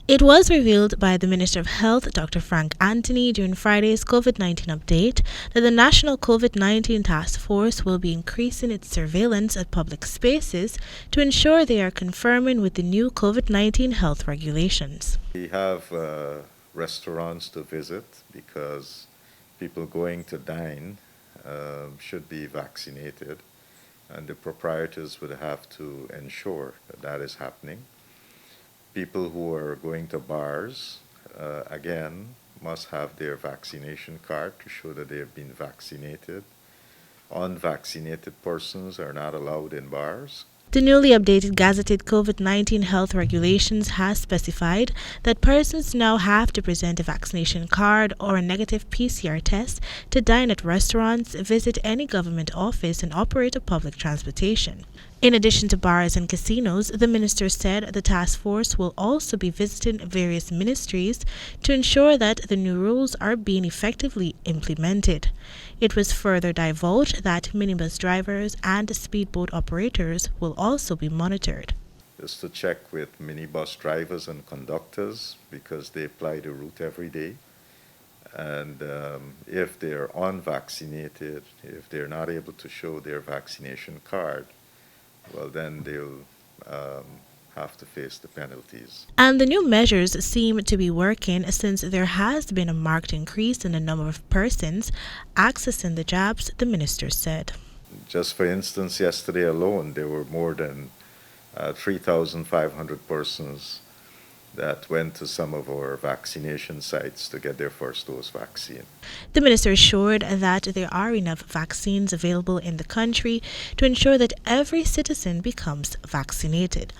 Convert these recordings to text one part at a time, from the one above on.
It was revealed by the Minister of Health, Dr. Frank Anthony, during Friday's COVID-19 update that the National COVID-19 Task Force will be increasing its surveillance at public spaces to ensure they are conforming with the new COVID-19 health regulations. We have restaurants to visit because people going to dine should be vaccinated, and the proprietors would have to ensure that that is happening. People who are going to bars, again, must have their vaccination card to show that they have been vaccinated. Unvaccinated persons are not allowed in bars. The newly updated gazetted COVID-19 health regulations has specified that persons now have to present a vaccination card or a negative PCR test to dine at restaurants, visit any government office, and operate a public transportation. In addition to bars and casinos, the minister said the task force will also be visiting various ministries to ensure that the new rules are being effectively implemented. It was further divulged that minibus drivers and speedboat operators will also be monitored. Just to check with minibus drivers and conductors because they apply the route every day. And if they're unvaccinated, if they're not able to show their vaccination card, well, then they'll have to face the penalties. And the new measures seem to be working since there has been a marked increase in the number of persons accessing the jabs, the minister said. Just for instance, yesterday alone, there were more than 3,500 persons that went to some of our vaccination sites to get their first dose vaccine. The minister assured that there are enough vaccines available in the country to ensure that every citizen becomes vaccinated.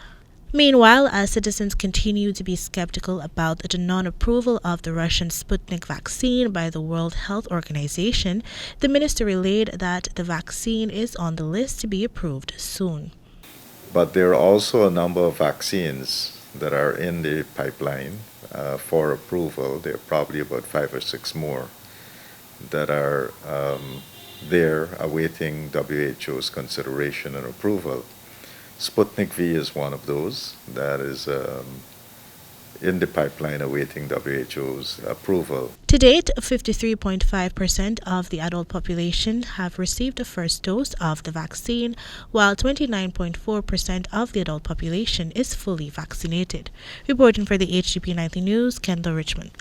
Meanwhile, as citizens continue to be skeptical about the non-approval of the Russian Sputnik vaccine by the World Health Organization, the minister relayed that the vaccine is on the list to be approved soon. But there are also a number of vaccines that are in the pipeline for approval. There are probably about 5 or 6 more that are there awaiting WHO's consideration and approval. Sputnik V is one of those that is in the pipeline awaiting WHO's approval. To date, 53.5% of the adult population have received the first dose of the vaccine, while 29.4% of the adult population is fully vaccinated. Reporting for the HGP Nightly News, Kendell Richmond.